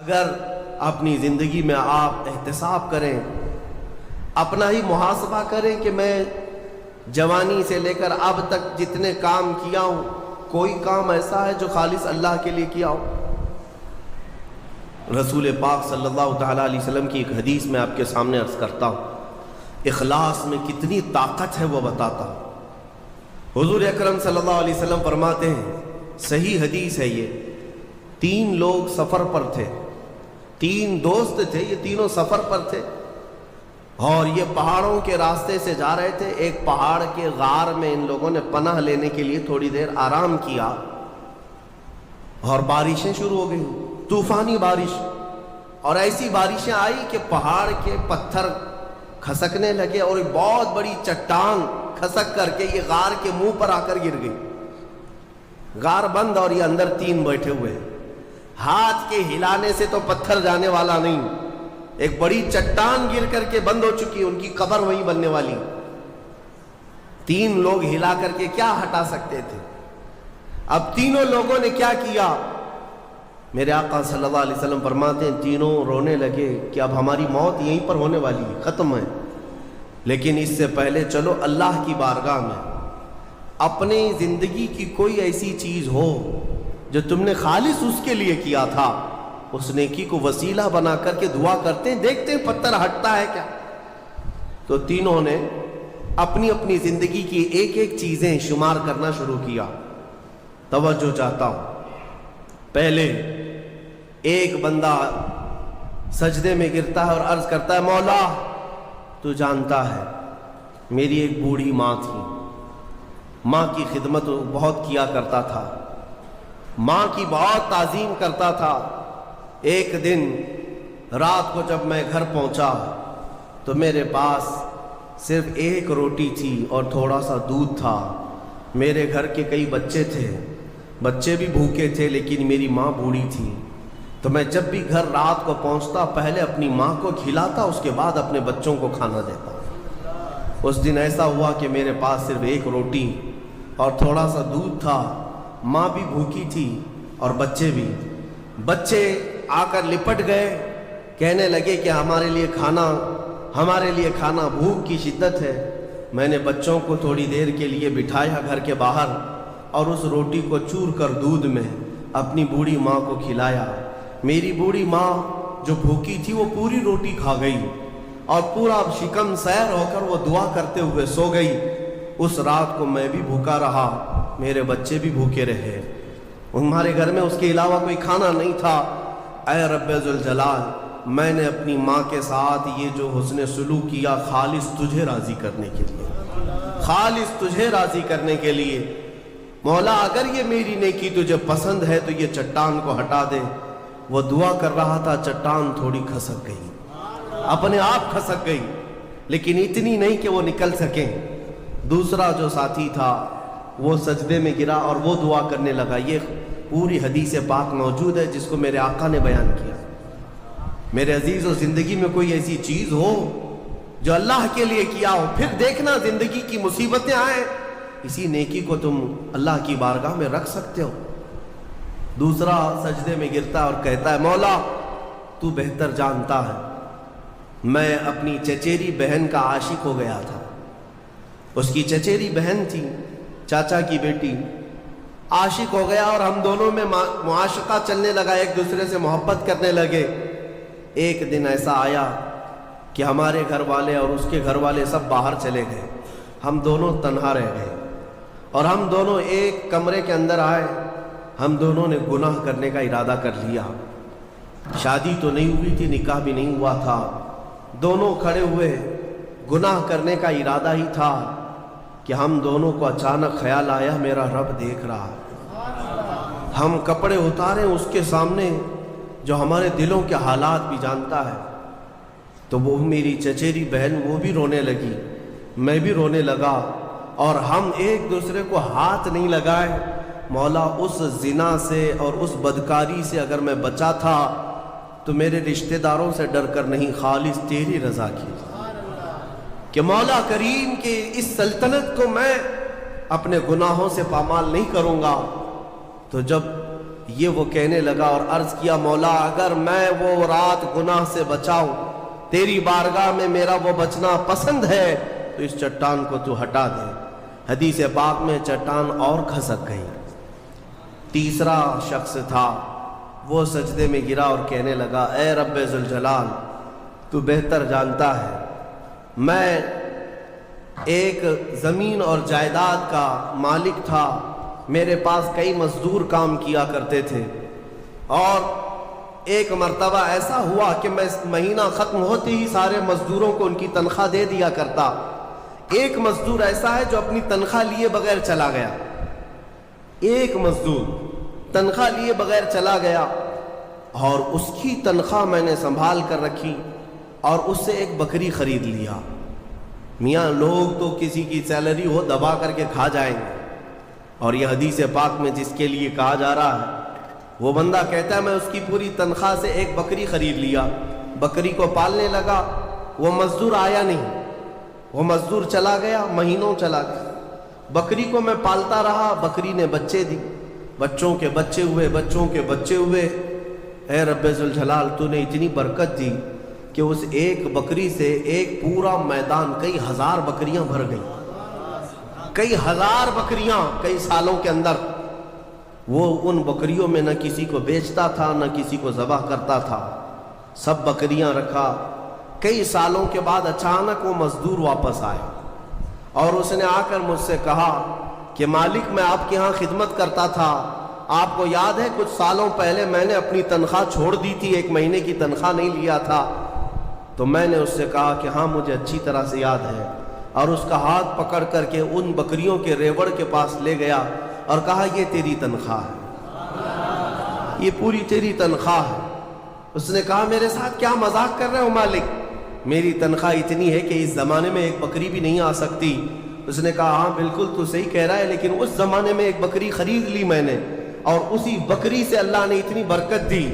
اگر اپنی زندگی میں آپ احتساب کریں، اپنا ہی محاسبہ کریں کہ میں جوانی سے لے کر اب تک جتنے کام کیا ہوں، کوئی کام ایسا ہے جو خالص اللہ کے لیے کیا ہو؟ رسول پاک صلی اللہ تعالیٰ علیہ وسلم کی ایک حدیث میں آپ کے سامنے عرض کرتا ہوں، اخلاص میں کتنی طاقت ہے وہ بتاتا ہوں۔ حضور اکرم صلی اللہ علیہ وسلم فرماتے ہیں، صحیح حدیث ہے یہ، 3 لوگ سفر پر تھے، 3 دوست تھے، یہ تینوں سفر پر تھے اور یہ پہاڑوں کے راستے سے جا رہے تھے۔ ایک پہاڑ کے غار میں ان لوگوں نے پناہ لینے کے لیے تھوڑی دیر آرام کیا اور بارشیں شروع ہو گئی، طوفانی بارش، اور ایسی بارشیں آئی کہ پہاڑ کے پتھر کھسکنے لگے اور ایک بہت بڑی چٹان کھسک کر کے یہ غار کے منہ پر آ کر گر گئی۔ غار بند اور یہ اندر 3 بیٹھے ہوئے ہیں، ہاتھ کے ہلانے سے تو پتھر جانے والا نہیں، ایک بڑی چٹان گر کر کے بند ہو چکی، ان کی قبر وہیں بننے والی۔ 3 لوگ ہلا کر کے کیا ہٹا سکتے تھے؟ اب تینوں لوگوں نے کیا کیا؟ میرے آقا صلی اللہ علیہ وسلم فرماتے ہیں تینوں رونے لگے کہ اب ہماری موت یہیں پر ہونے والی ہے، ختم ہے، لیکن اس سے پہلے چلو اللہ کی بارگاہ میں اپنی زندگی کی کوئی ایسی چیز ہو جو تم نے خالص اس کے لیے کیا تھا، اس نیکی کو وسیلہ بنا کر کے دعا کرتے ہیں، دیکھتے ہیں پتھر ہٹتا ہے کیا۔ تو تینوں نے اپنی اپنی زندگی کی ایک ایک چیزیں شمار کرنا شروع کیا۔ توجہ چاہتا ہوں، پہلے ایک بندہ سجدے میں گرتا ہے اور عرض کرتا ہے، مولا تو جانتا ہے میری ایک بوڑھی ماں تھی، ماں کی خدمت بہت کیا کرتا تھا، ماں کی بہت تعظیم کرتا تھا۔ ایک دن رات کو جب میں گھر پہنچا تو میرے پاس صرف 1 روٹی تھی اور تھوڑا سا دودھ تھا۔ میرے گھر کے کئی بچے تھے، بچے بھی بھوکے تھے، لیکن میری ماں بوڑھی تھی، تو میں جب بھی گھر رات کو پہنچتا پہلے اپنی ماں کو کھلاتا، اس کے بعد اپنے بچوں کو کھانا دیتا۔ اس دن ایسا ہوا کہ میرے پاس صرف 1 روٹی اور تھوڑا سا دودھ تھا، ماں بھی بھوکی تھی اور بچے بھی۔ بچے آ کر لپٹ گئے، کہنے لگے کہ ہمارے لیے کھانا، بھوک کی شدت ہے۔ میں نے بچوں کو تھوڑی دیر کے لیے بٹھایا گھر کے باہر اور اس روٹی کو چور کر دودھ میں اپنی بوڑھی ماں کو کھلایا۔ میری بوڑھی ماں جو بھوکی تھی وہ پوری روٹی کھا گئی اور پورا شکم سیر ہو کر وہ دعا کرتے ہوئے سو گئی۔ اس رات کو میں بھی بھوکا رہا، میرے بچے بھی بھوکے رہے، ہمارے گھر میں اس کے علاوہ کوئی کھانا نہیں تھا۔ اے رب ذوالجلال، میں نے اپنی ماں کے ساتھ یہ جو حسن سلوک کیا خالص تجھے راضی کرنے کے لیے، خالص تجھے راضی کرنے کے لیے۔ مولا اگر یہ میری نیکی تجھے پسند ہے تو یہ چٹان کو ہٹا دے۔ وہ دعا کر رہا تھا، چٹان تھوڑی کھسک گئی، اپنے آپ کھسک گئی، لیکن اتنی نہیں کہ وہ نکل سکیں۔ دوسرا جو ساتھی تھا وہ سجدے میں گرا اور وہ دعا کرنے لگا۔ یہ پوری حدیث پاک موجود ہے جس کو میرے آقا نے بیان کیا۔ میرے عزیزو، زندگی میں کوئی ایسی چیز ہو جو اللہ کے لیے کیا ہو، پھر دیکھنا زندگی کی مصیبتیں آئیں، اسی نیکی کو تم اللہ کی بارگاہ میں رکھ سکتے ہو۔ دوسرا سجدے میں گرتا اور کہتا ہے، مولا تو بہتر جانتا ہے، میں اپنی چچیری بہن کا عاشق ہو گیا تھا۔ اس کی چچیری بہن تھی، چاچا کی بیٹی، عاشق ہو گیا اور ہم دونوں میں معاشقہ چلنے لگا، ایک دوسرے سے محبت کرنے لگے۔ ایک دن ایسا آیا کہ ہمارے گھر والے اور اس کے گھر والے سب باہر چلے گئے، ہم دونوں تنہا رہ گئے اور ہم دونوں ایک کمرے کے اندر آئے۔ ہم دونوں نے گناہ کرنے کا ارادہ کر لیا۔ شادی تو نہیں ہوئی تھی، نکاح بھی نہیں ہوا تھا، دونوں کھڑے ہوئے، گناہ کرنے کا ارادہ ہی تھا کہ ہم دونوں کو اچانک خیال آیا میرا رب دیکھ رہا۔ ہم کپڑے اتارے اس کے سامنے جو ہمارے دلوں کے حالات بھی جانتا ہے، تو وہ میری چچیری بہن وہ بھی رونے لگی، میں بھی رونے لگا اور ہم ایک دوسرے کو ہاتھ نہیں لگائے۔ مولا اس زنا سے اور اس بدکاری سے اگر میں بچا تھا تو میرے رشتہ داروں سے ڈر کر نہیں، خالص تیری رضا کی، کہ مولا کریم کے اس سلطنت کو میں اپنے گناہوں سے پامال نہیں کروں گا۔ تو جب یہ وہ کہنے لگا اور عرض کیا مولا اگر میں وہ رات گناہ سے بچاؤں، تیری بارگاہ میں میرا وہ بچنا پسند ہے تو اس چٹان کو تو ہٹا دے۔ حدیث پاک میں چٹان اور کھسک گئی۔ تیسرا شخص تھا، وہ سجدے میں گرا اور کہنے لگا اے رب ذوالجلال تو بہتر جانتا ہے میں ایک زمین اور جائیداد کا مالک تھا، میرے پاس کئی مزدور کام کیا کرتے تھے، اور ایک مرتبہ ایسا ہوا کہ میں مہینہ ختم ہوتے ہی سارے مزدوروں کو ان کی تنخواہ دے دیا کرتا۔ ایک مزدور ایسا ہے جو اپنی تنخواہ لیے بغیر چلا گیا، ایک مزدور تنخواہ لیے بغیر چلا گیا، اور اس کی تنخواہ میں نے سنبھال کر رکھی اور اس سے ایک بکری خرید لیا۔ میاں لوگ تو کسی کی سیلری ہو دبا کر کے کھا جائیں گے، اور یہ حدیث پاک میں جس کے لیے کہا جا رہا ہے وہ بندہ کہتا ہے میں اس کی پوری تنخواہ سے ایک بکری خرید لیا، بکری کو پالنے لگا، وہ مزدور آیا نہیں، وہ مزدور چلا گیا، مہینوں چلا گیا، بکری کو میں پالتا رہا، بکری نے بچے دی، بچوں کے بچے ہوئے، بچوں کے بچے ہوئے۔ اے رب ذوالجلال تو نے اتنی برکت دی کہ اس ایک بکری سے ایک پورا میدان کئی ہزار بکریاں بھر گئیں، کئی ہزار بکریاں کئی سالوں کے اندر۔ وہ ان بکریوں میں نہ کسی کو بیچتا تھا نہ کسی کو ذبح کرتا تھا، سب بکریاں رکھا۔ کئی سالوں کے بعد اچانک وہ مزدور واپس آئے اور اس نے آ کر مجھ سے کہا کہ مالک میں آپ کے ہاں خدمت کرتا تھا، آپ کو یاد ہے کچھ سالوں پہلے میں نے اپنی تنخواہ چھوڑ دی تھی، ایک مہینے کی تنخواہ نہیں لیا تھا۔ تو میں نے اس سے کہا کہ ہاں مجھے اچھی طرح سے یاد ہے، اور اس کا ہاتھ پکڑ کر کے ان بکریوں کے ریوڑ کے پاس لے گیا اور کہا یہ تیری تنخواہ ہے، یہ پوری تیری تنخواہ ہے۔ اس نے کہا میرے ساتھ کیا مذاق کر رہے ہو مالک، میری تنخواہ اتنی ہے کہ اس زمانے میں ایک بکری بھی نہیں آ سکتی۔ اس نے کہا ہاں بالکل تو صحیح کہہ رہا ہے، لیکن اس زمانے میں ایک بکری خرید لی میں نے، اور اسی بکری سے اللہ نے اتنی برکت دی،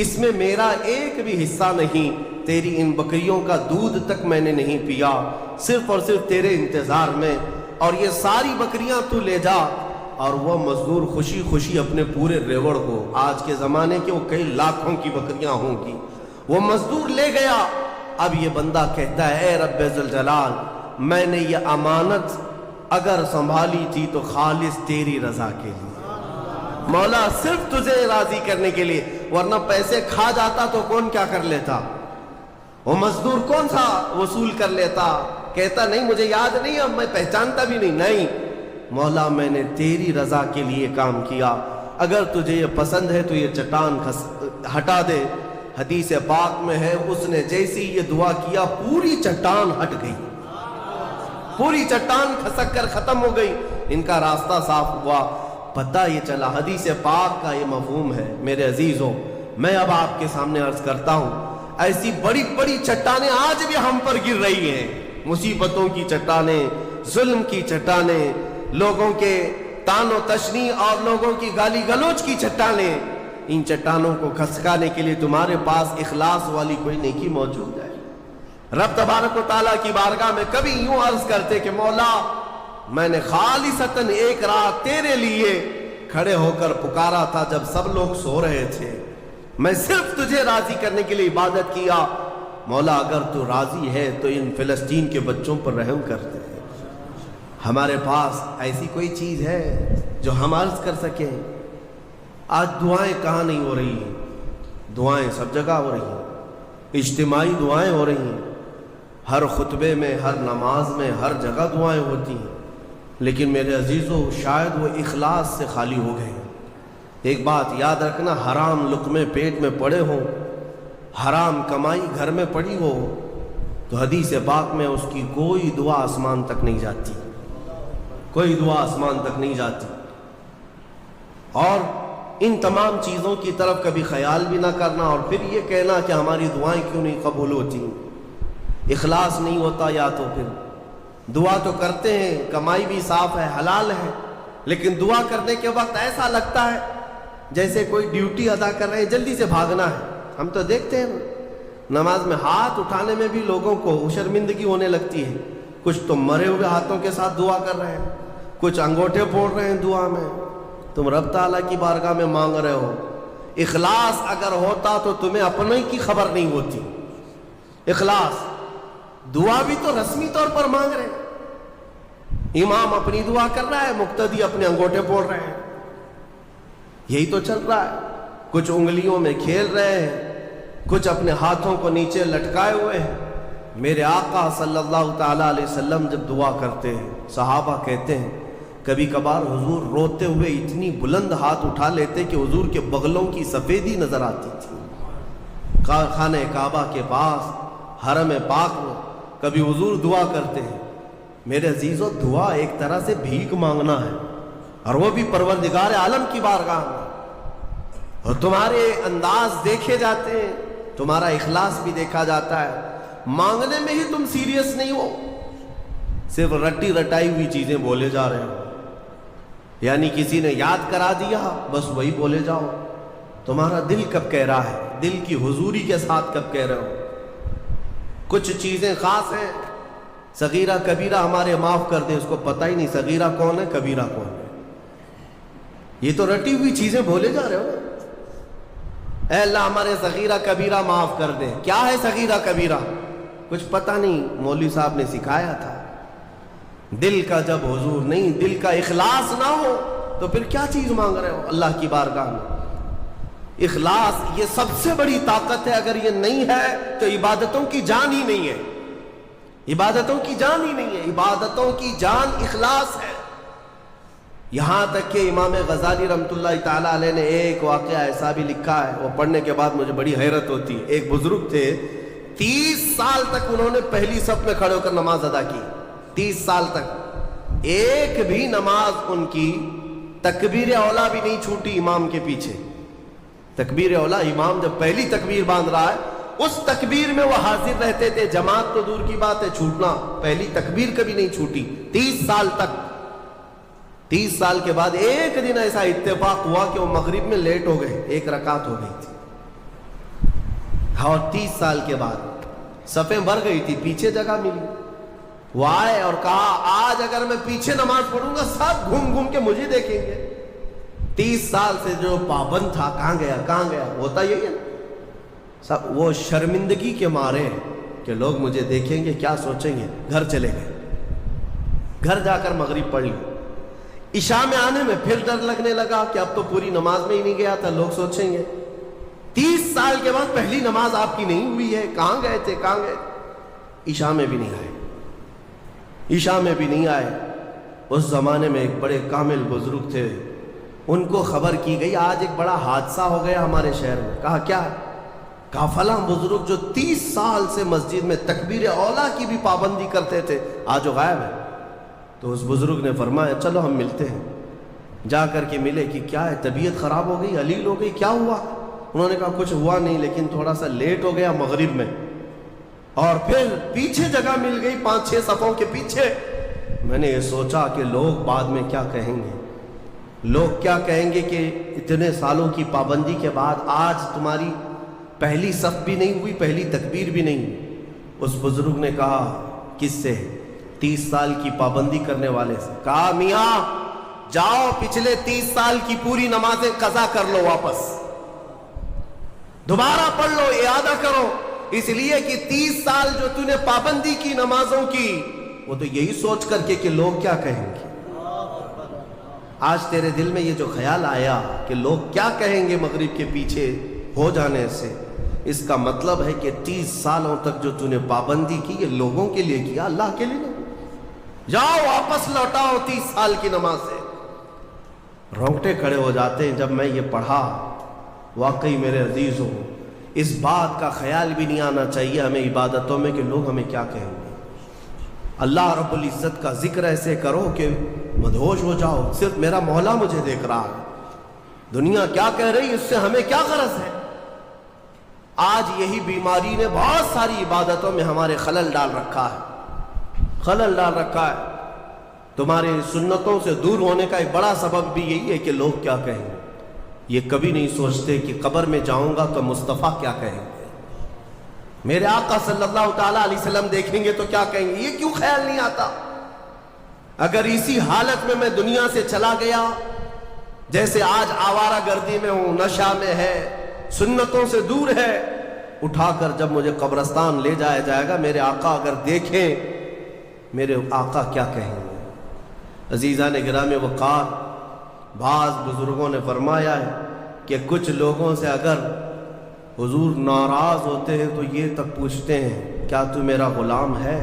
اس میں میرا ایک بھی حصہ نہیں، تیری ان بکریوں کا دودھ تک میں نے نہیں پیا، صرف اور صرف تیرے انتظار میں، اور یہ ساری بکریاں تو لے جا۔ اور وہ مزدور خوشی خوشی اپنے پورے ریوڑ کو، آج کے زمانے کے وہ کئی لاکھوں کی بکریاں ہوں گی، وہ مزدور لے گیا۔ اب یہ بندہ کہتا ہے اے رب ذوالجلال میں نے یہ امانت اگر سنبھالی تھی تو خالص تیری رضا کے لیے، مولا صرف تجھے راضی کرنے کے لیے، ورنہ پیسے کھا جاتا تو کون کیا کر لیتا، وہ مزدور کون سا وصول کر لیتا، کہتا نہیں مجھے یاد نہیں، اب میں پہچانتا بھی نہیں، مولا میں نے تیری رضا کے لیے کام کیا، اگر تجھے یہ پسند ہے تو یہ چٹان ہٹا دے۔ حدیث پاک میں ہے اس نے جیسی یہ دعا کیا پوری چٹان ہٹ گئی، پوری چٹان کھسک کر ختم ہو گئی، ان کا راستہ صاف ہوا۔ پتہ یہ چلا حدیث پاک کا یہ مفہوم ہے۔ میرے عزیزوں میں اب آپ کے سامنے عرض کرتا ہوں، ایسی بڑی بڑی چٹانیں آج بھی ہم پر گر رہی ہیں، مصیبتوں کی چٹانیں، ظلم کی چٹانیں، لوگوں کے تان و تشنی اور لوگوں کی گالی گلوچ کی چٹانیں۔ ان چٹانوں کو کھسکانے کے لیے تمہارے پاس اخلاص والی کوئی نیکی موجود ہے؟ رب تبارک و تعالیٰ کی بارگاہ میں کبھی یوں عرض کرتے کہ مولا میں نے خالصتاً ایک رات تیرے لیے کھڑے ہو کر پکارا تھا جب سب لوگ سو رہے تھے، میں صرف تجھے راضی کرنے کے لیے عبادت کیا، مولا اگر تو راضی ہے تو ان فلسطین کے بچوں پر رحم کر دے۔ ہمارے پاس ایسی کوئی چیز ہے جو ہم عرض کر سکیں؟ آج دعائیں کہاں نہیں ہو رہی ہیں؟ دعائیں سب جگہ ہو رہی ہیں، اجتماعی دعائیں ہو رہی ہیں، ہر خطبے میں، ہر نماز میں، ہر جگہ دعائیں ہوتی ہیں، لیکن میرے عزیزوں شاید وہ اخلاص سے خالی ہو گئے ہیں۔ ایک بات یاد رکھنا، حرام لقمے پیٹ میں پڑے ہوں، حرام کمائی گھر میں پڑی ہو تو حدیث پاک میں اس کی کوئی دعا آسمان تک نہیں جاتی، کوئی دعا آسمان تک نہیں جاتی۔ اور ان تمام چیزوں کی طرف کبھی خیال بھی نہ کرنا اور پھر یہ کہنا کہ ہماری دعائیں کیوں نہیں قبول ہوتی، اخلاص نہیں ہوتا، یا تو پھر دعا تو کرتے ہیں، کمائی بھی صاف ہے، حلال ہے، لیکن دعا کرنے کے وقت ایسا لگتا ہے جیسے کوئی ڈیوٹی ادا کر رہے ہیں، جلدی سے بھاگنا ہے۔ ہم تو دیکھتے ہیں نماز میں ہاتھ اٹھانے میں بھی لوگوں کو شرمندگی ہونے لگتی ہے، کچھ تو مرے ہوئے ہاتھوں کے ساتھ دعا کر رہے ہیں، کچھ انگوٹھے پھوڑ رہے ہیں دعا میں، تم رب تعالیٰ کی بارگاہ میں مانگ رہے ہو. اخلاص اگر ہوتا تو تمہیں اپنے کی خبر نہیں ہوتی. اخلاص. دعا بھی تو رسمی طور پر مانگ رہے ہیں. امام اپنی دعا کر رہا ہے, مقتدی اپنے انگوٹھے پھوڑ رہے ہیں. یہی تو چل رہا ہے. کچھ انگلیوں میں کھیل رہے ہیں, کچھ اپنے ہاتھوں کو نیچے لٹکائے ہوئے ہیں. میرے آقا صلی اللہ تعالیٰ علیہ وسلم جب دعا کرتے ہیں, صحابہ کہتے ہیں کبھی کبھار حضور روتے ہوئے اتنی بلند ہاتھ اٹھا لیتے کہ حضور کے بغلوں کی سفیدی نظر آتی تھی. خانہ کعبہ کے پاس حرم پاک میں کبھی حضور دعا کرتے ہیں. میرے عزیزو, دعا ایک طرح سے بھیک مانگنا ہے, اور وہ بھی پروردگار عالم کی بارگاہ میں. اور تمہارے انداز دیکھے جاتے ہیں, تمہارا اخلاص بھی دیکھا جاتا ہے. مانگنے میں ہی تم سیریس نہیں ہو, صرف رٹی رٹائی ہوئی چیزیں بولے جا رہے ہو. یعنی کسی نے یاد کرا دیا بس وہی بولے جاؤ. تمہارا دل کب کہہ رہا ہے, دل کی حضوری کے ساتھ کب کہہ رہے ہو. کچھ چیزیں خاص ہیں, صغیرہ کبیرہ ہمارے معاف کر دیں, اس کو پتہ ہی نہیں صغیرہ کون ہے کبیرہ کون ہے. یہ تو رٹی ہوئی چیزیں بولے جا رہے ہو. اے اللہ ہمارے صغیرہ کبیرہ معاف کر دے. کیا ہے صغیرہ کبیرہ, کچھ پتہ نہیں, مولوی صاحب نے سکھایا تھا. دل کا جب حضور نہیں, دل کا اخلاص نہ ہو تو پھر کیا چیز مانگ رہے ہو اللہ کی بارگاہ میں. اخلاص یہ سب سے بڑی طاقت ہے. اگر یہ نہیں ہے تو عبادتوں کی جان ہی نہیں ہے. عبادتوں کی جان ہی نہیں ہے. عبادتوں کی جان اخلاص ہے. یہاں تک کہ امام غزالی رحمۃ اللہ تعالیٰ علیہ نے ایک واقعہ ایسا بھی لکھا ہے, وہ پڑھنے کے بعد مجھے بڑی حیرت ہوتی ہے. ایک بزرگ تھے, 30 سال تک انہوں نے پہلی صف میں کھڑے ہو کر نماز ادا کی. 30 سال تک ایک بھی نماز ان کی تکبیر اولا بھی نہیں چھوٹی امام کے پیچھے. تکبیر اولا, امام جب پہلی تکبیر باندھ رہا ہے اس تکبیر میں وہ حاضر رہتے تھے. جماعت تو دور کی بات ہے, چھوٹنا, پہلی تکبیر کبھی نہیں چھوٹی 30 سال تک. 30 سال کے بعد ایک دن ایسا اتفاق ہوا کہ وہ مغرب میں لیٹ ہو گئے, 1 رکعت ہو گئی تھی. اور 30 سال کے بعد صفیں بھر گئی تھی, پیچھے جگہ ملی. وہ آئے اور کہا آج اگر میں پیچھے نماز پڑھوں گا سب گھوم گھوم کے مجھے دیکھیں گے. 30 سال سے جو پابند تھا کہاں گیا کہاں گیا, ہوتا یہی ہے سب. وہ شرمندگی کے مارے کہ لوگ مجھے دیکھیں گے کیا سوچیں گے, گھر چلے گئے. گھر جا کر مغرب پڑھ لی. عشاء میں آنے میں پھر ڈر لگنے لگا کہ اب تو پوری نماز میں ہی نہیں گیا تھا, لوگ سوچیں گے. 30 سال کے بعد پہلی نماز آپ کی نہیں ہوئی ہے, کہاں گئے تھے کہاں گئے. عشاء میں بھی نہیں آئے, عشاء میں بھی نہیں آئے. اس زمانے میں ایک بڑے کامل بزرگ تھے, ان کو خبر کی گئی آج ایک بڑا حادثہ ہو گیا ہمارے شہر میں. کہا کیا ہے, کہا فلاں بزرگ جو 30 سال سے مسجد میں تکبیر اولا کی بھی پابندی کرتے تھے آج وہ غائب ہے. تو اس بزرگ نے فرمایا چلو ہم ملتے ہیں. جا کر کے ملے کہ کیا ہے, طبیعت خراب ہو گئی, علیل ہو گئی, کیا ہوا. انہوں نے کہا کچھ ہوا نہیں, لیکن تھوڑا سا لیٹ ہو گیا مغرب میں, اور پھر پیچھے جگہ مل گئی 5-6 صفوں کے پیچھے. میں نے یہ سوچا کہ لوگ بعد میں کیا کہیں گے, لوگ کیا کہیں گے کہ اتنے سالوں کی پابندی کے بعد آج تمہاری پہلی صف بھی نہیں ہوئی, پہلی تکبیر بھی نہیں. اس بزرگ نے کہا کس سے, 30 سال کی پابندی کرنے والے سے. کہا میاں جاؤ پچھلے 30 سال کی پوری نمازیں قضا کر لو, واپس دوبارہ پڑھ لو, اعادہ کرو. اس لیے کہ 30 سال جو تو نے پابندی کی نمازوں کی, وہ تو یہی سوچ کر کے کہ لوگ کیا کہیں گے. آج تیرے دل میں یہ جو خیال آیا کہ لوگ کیا کہیں گے مغرب کے پیچھے ہو جانے سے, اس کا مطلب ہے کہ 30 سالوں تک جو تو نے پابندی کی یہ لوگوں کے لیے کیا, اللہ کے لیے نہیں. جاؤ واپس لوٹاؤ 30 سال کی نماز سے. رونگٹے کھڑے ہو جاتے ہیں جب میں یہ پڑھا. واقعی میرے عزیزوں, اس بات کا خیال بھی نہیں آنا چاہیے ہمیں عبادتوں میں کہ لوگ ہمیں کیا کہیں گے. اللہ رب العزت کا ذکر ایسے کرو کہ مدہوش ہو جاؤ, صرف میرا مولا مجھے دیکھ رہا ہے, دنیا کیا کہہ رہی اس سے ہمیں کیا غرض ہے. آج یہی بیماری نے بہت ساری عبادتوں میں ہمارے خلل ڈال رکھا ہے, خلل ڈال رکھا ہے. تمہارے سنتوں سے دور ہونے کا ایک بڑا سبب بھی یہی ہے کہ لوگ کیا کہیں گے. یہ کبھی نہیں سوچتے کہ قبر میں جاؤں گا تو مصطفیٰ کیا کہیں گے, میرے آقا صلی اللہ تعالیٰ علیہ وسلم دیکھیں گے تو کیا کہیں گے. یہ کیوں خیال نہیں آتا. اگر اسی حالت میں میں دنیا سے چلا گیا جیسے آج آوارہ گردی میں ہوں، نشہ میں ہے، سنتوں سے دور ہے، اٹھا کر جب مجھے قبرستان لے جایا جائے گا، میرے آقا اگر دیکھیں، میرے آقا کیا کہیں گے؟ عزیزان گرامی وقار، بعض بزرگوں نے فرمایا ہے کہ کچھ لوگوں سے اگر حضور ناراض ہوتے ہیں تو یہ تک پوچھتے ہیں کیا تو میرا غلام ہے؟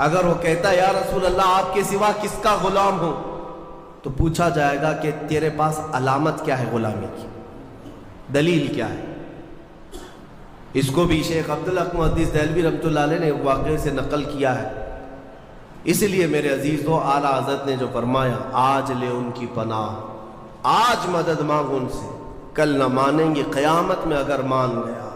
اگر وہ کہتا ہے یا رسول اللہ آپ کے سوا کس کا غلام ہوں، تو پوچھا جائے گا کہ تیرے پاس علامت کیا ہے غلامی کی، دلیل کیا ہے؟ اس کو بھی شیخ عبدالحق محدث دہلوی رحمۃ اللہ علیہ نے واقعے سے نقل کیا ہے۔ اس لیے میرے عزیزو، اعلیٰ حضرت نے جو فرمایا، آج لے ان کی پناہ، آج مدد مانگ ان سے، کل نہ مانیں گے، قیامت میں اگر مان گیا۔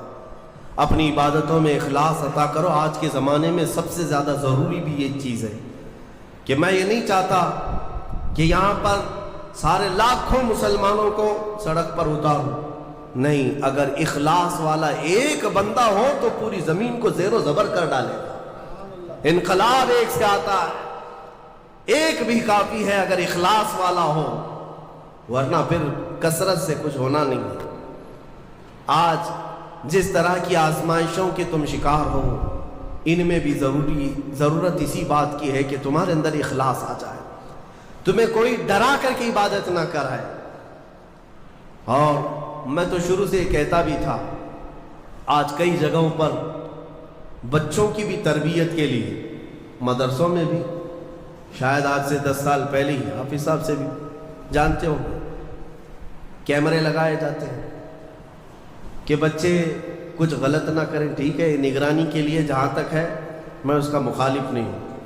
اپنی عبادتوں میں اخلاص عطا کرو۔ آج کے زمانے میں سب سے زیادہ ضروری بھی یہ چیز ہے کہ میں یہ نہیں چاہتا کہ یہاں پر سارے لاکھوں مسلمانوں کو سڑک پر اتاروں، نہیں، اگر اخلاص والا ایک بندہ ہو تو پوری زمین کو زیر و زبر کر ڈالے گا۔ انقلاب ایک سے آتا ہے، ایک بھی کافی ہے اگر اخلاص والا ہو، ورنہ پھر کثرت سے کچھ ہونا نہیں ہے۔ آج جس طرح کی آزمائشوں کے تم شکار ہو، ان میں بھی ضرورت اسی بات کی ہے کہ تمہارے اندر اخلاص آ جائے، تمہیں کوئی ڈرا کر کے عبادت نہ کرائے۔ اور میں تو شروع سے کہتا بھی تھا، آج کئی جگہوں پر بچوں کی بھی تربیت کے لیے، مدرسوں میں بھی، شاید آج سے 10 سال پہلے ہی حافظ صاحب سے بھی جانتے ہو، کیمرے لگائے جاتے ہیں کہ بچے کچھ غلط نہ کریں۔ ٹھیک ہے، نگرانی کے لیے جہاں تک ہے میں اس کا مخالف نہیں ہوں،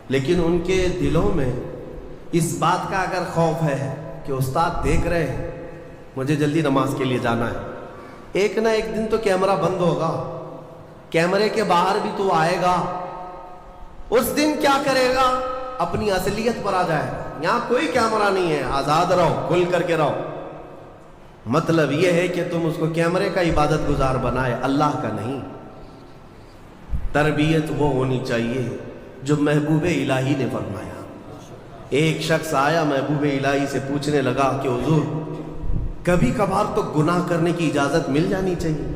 لیکن ان کے دلوں میں اس بات کا اگر خوف ہے کہ استاد دیکھ رہے ہیں، مجھے جلدی نماز کے لیے جانا ہے، ایک نہ ایک دن تو کیمرہ بند ہوگا، کیمرے کے باہر بھی تو آئے گا، اس دن کیا کرے گا؟ اپنی اصلیت پر آ جائے گا۔ یہاں کوئی کیمرہ نہیں ہے، آزاد رہو، کھل کر کے رہو۔ مطلب یہ ہے کہ تم اس کو کیمرے کا عبادت گزار بنائے، اللہ کا نہیں۔ تربیت وہ ہونی چاہیے جو محبوب الہی نے فرمایا۔ ایک شخص آیا محبوب الہی سے پوچھنے لگا کہ حضور کبھی کبھار تو گناہ کرنے کی اجازت مل جانی چاہیے۔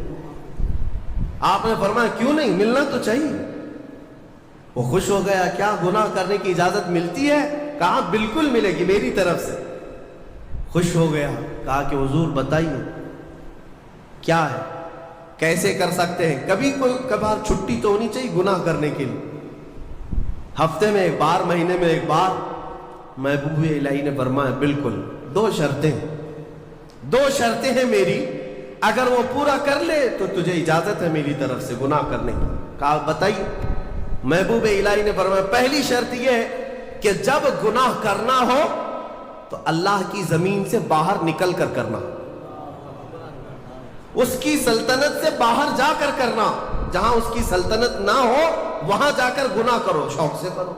آپ نے فرمایا کیوں نہیں، ملنا تو چاہیے۔ وہ خوش ہو گیا، کیا گناہ کرنے کی اجازت ملتی ہے؟ کہا بالکل ملے گی میری طرف سے۔ خوش ہو گیا، کہا کہ حضور بتائیے کیا ہے، کیسے کر سکتے ہیں؟ کبھی کوئی کبھار چھٹی تو ہونی چاہیے گناہ کرنے کے لیے، ہفتے میں ایک بار، مہینے میں ایک بار۔ محبوب الہی نے فرمایا بالکل، 2 شرطیں ہیں میری، اگر وہ پورا کر لے تو تجھے اجازت ہے میری طرف سے گناہ کرنے کی۔ کہا بتائیے۔ محبوب الہی نے فرمایا پہلی شرط یہ ہے کہ جب گناہ کرنا ہو تو اللہ کی زمین سے باہر نکل کر کرنا، اس کی سلطنت سے باہر جا کر کرنا، جہاں اس کی سلطنت نہ ہو وہاں جا کر گناہ کرو، شوق سے کرو۔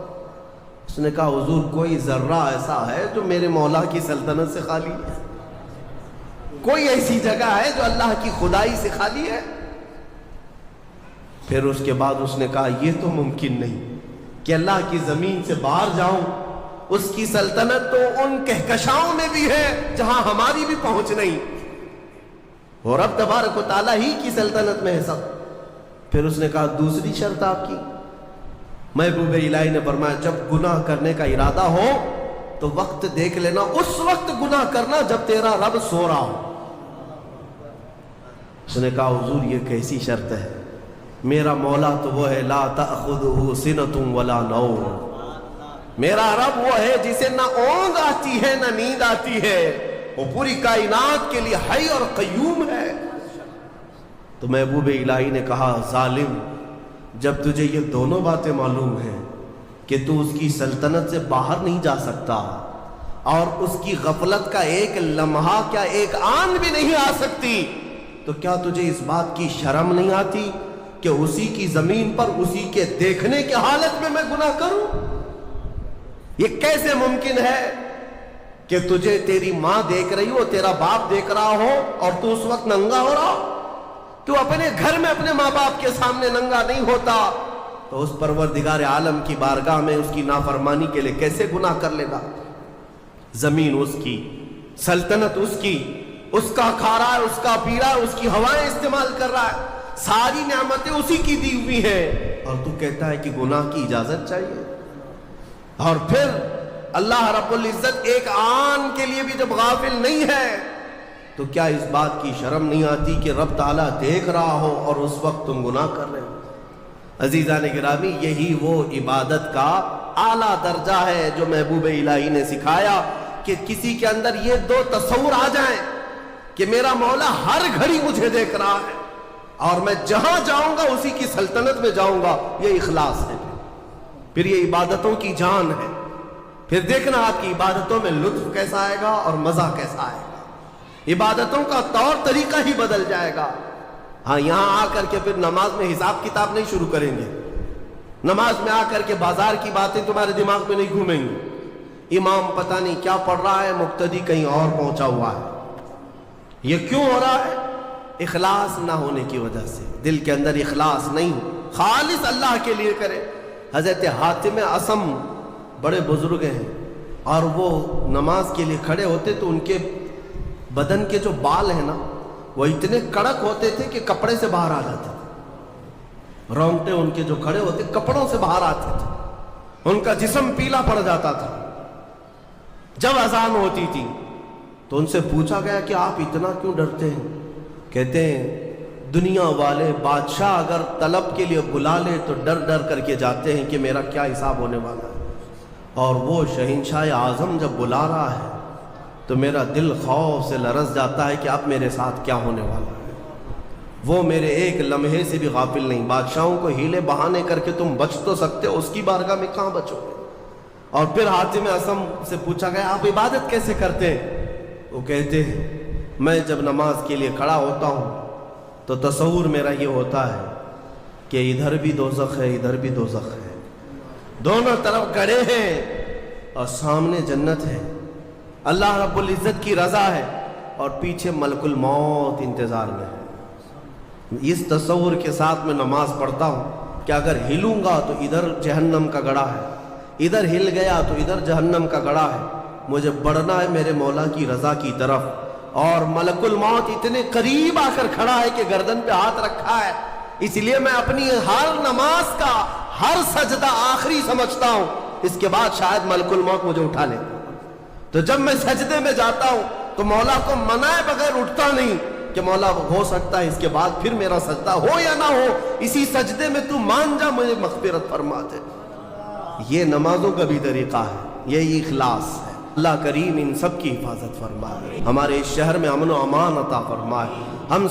اس نے کہا حضور کوئی ذرہ ایسا ہے جو میرے مولا کی سلطنت سے خالی ہے؟ کوئی ایسی جگہ ہے جو اللہ کی خدائی سے خالی ہے؟ پھر اس کے بعد اس نے کہا یہ تو ممکن نہیں کہ اللہ کی زمین سے باہر جاؤں، اس کی سلطنت تو ان کہکشاؤں میں بھی ہے جہاں ہماری بھی پہنچ نہیں، اور رب تبارک و تعالیٰ ہی کی سلطنت میں ہے سب۔ پھر اس نے کہا دوسری شرط آپ کی؟ محبوب الہی نے فرمایا جب گناہ کرنے کا ارادہ ہو تو وقت دیکھ لینا، اس وقت گناہ کرنا جب تیرا رب سو رہا ہو۔ اس نے کہا حضور یہ کیسی شرط ہے؟ میرا مولا تو وہ ہے لا تأخذہ سنۃ ولا نوم، میرا رب وہ ہے جسے نہ اونگ آتی ہے نہ نیند آتی ہے، وہ پوری کائنات کے لیے حی اور قیوم ہے۔ تو محبوب الہی نے کہا ظالم، جب تجھے یہ دونوں باتیں معلوم ہیں کہ تو اس کی سلطنت سے باہر نہیں جا سکتا اور اس کی غفلت کا ایک لمحہ کیا ایک آن بھی نہیں آ سکتی، تو کیا تجھے اس بات کی شرم نہیں آتی کہ اسی کی زمین پر اسی کے دیکھنے کی حالت میں گناہ کروں؟ یہ کیسے ممکن ہے کہ تجھے تیری ماں دیکھ رہی ہو، تیرا باپ دیکھ رہا ہو اور تو اس وقت ننگا ہو رہا ہو؟ تو اپنے گھر میں اپنے ماں باپ کے سامنے ننگا نہیں ہوتا تو اس پروردگار عالم کی بارگاہ میں اس کی نافرمانی کے لیے کیسے گناہ کر لے گا؟ زمین اس کی، سلطنت اس کی، اس کا کھا رہا ہے، اس کا پی رہا ہے، اس کی ہوائیں استعمال کر رہا ہے، ساری نعمتیں اسی کی دی ہوئی ہیں، اور تو کہتا ہے کہ گناہ کی اجازت چاہیے۔ اور پھر اللہ رب العزت ایک آن کے لیے بھی جب غافل نہیں ہے تو کیا اس بات کی شرم نہیں آتی کہ رب تعالیٰ دیکھ رہا ہو اور اس وقت تم گناہ کر رہے ہو؟ عزیزان گرامی، یہی وہ عبادت کا اعلیٰ درجہ ہے جو محبوب الہی نے سکھایا کہ کسی کے اندر یہ دو تصور آ جائیں کہ میرا مولا ہر گھڑی مجھے دیکھ رہا ہے اور میں جہاں جاؤں گا اسی کی سلطنت میں جاؤں گا، یہ اخلاص ہے۔ پھر یہ عبادتوں کی جان ہے، پھر دیکھنا آپ کی عبادتوں میں لطف کیسا آئے گا اور مزہ کیسا آئے گا، عبادتوں کا طور طریقہ ہی بدل جائے گا۔ ہاں، یہاں آ کر کے پھر نماز میں حساب کتاب نہیں شروع کریں گے، نماز میں آ کر کے بازار کی باتیں تمہارے دماغ میں نہیں گھومیں گی، امام پتہ نہیں کیا پڑھ رہا ہے، مقتدی کہیں اور پہنچا ہوا ہے۔ یہ کیوں ہو رہا ہے؟ اخلاص نہ ہونے کی وجہ سے، دل کے اندر اخلاص نہیں، خالص اللہ کے لیے کرے۔ حضرت حاتم اصم بڑے بزرگ ہیں، اور وہ نماز کے لیے کھڑے ہوتے تو ان کے بدن کے جو بال ہیں نا وہ اتنے کڑک ہوتے تھے کہ کپڑے سے باہر آ جاتے تھے، رونگٹے ان کے جو کھڑے ہوتے کپڑوں سے باہر آتے تھے، ان کا جسم پیلا پڑ جاتا تھا۔ جب اذان ہوتی تھی تو ان سے پوچھا گیا کہ آپ اتنا کیوں ڈرتے ہیں؟ کہتے ہیں دنیا والے بادشاہ اگر طلب کے لیے بلا لے تو ڈر ڈر کر کے جاتے ہیں کہ میرا کیا حساب ہونے والا ہے، اور وہ شہنشاہ اعظم جب بلا رہا ہے تو میرا دل خوف سے لرز جاتا ہے کہ اب میرے ساتھ کیا ہونے والا ہے۔ وہ میرے ایک لمحے سے بھی غافل نہیں۔ بادشاہوں کو ہیلے بہانے کر کے تم بچ تو سکتے ہو، اس کی بارگاہ میں کہاں بچو گے؟ اور پھر حاتم اصم سے پوچھا گیا آپ عبادت کیسے کرتے ہیں؟ وہ کہتے ہیں میں جب نماز کے لیے کھڑا ہوتا ہوں تو تصور میرا یہ ہوتا ہے کہ ادھر بھی دوزخ ہے، ادھر بھی دوزخ ہے، دونوں طرف گڑھے ہیں اور سامنے جنت ہے، اللہ رب العزت کی رضا ہے اور پیچھے ملک الموت انتظار میں ہے۔ اس تصور کے ساتھ میں نماز پڑھتا ہوں کہ اگر ہلوں گا تو ادھر جہنم کا گڑھا ہے، ادھر ہل گیا تو ادھر جہنم کا گڑھا ہے، مجھے بڑھنا ہے میرے مولا کی رضا کی طرف، اور ملک الموت اتنے قریب آ کر کھڑا ہے کہ گردن پہ ہاتھ رکھا ہے، اس لیے میں اپنی ہر نماز کا ہر سجدہ آخری سمجھتا ہوں، اس کے بعد شاید ملک الموت مجھے اٹھا لے۔ تو جب میں سجدے میں جاتا ہوں تو مولا کو منائے بغیر اٹھتا نہیں کہ مولا ہو سکتا ہے اس کے بعد پھر میرا سجدہ ہو یا نہ ہو، اسی سجدے میں تو مان جا مجھے مغفرت فرما دے۔ یہ نمازوں کا بھی طریقہ ہے، یہی اخلاص ہے۔ اللہ کریم ان سب کی حفاظت فرمائے، ہمارے اس شہر میں امن و امان عطا فرمائے، ہم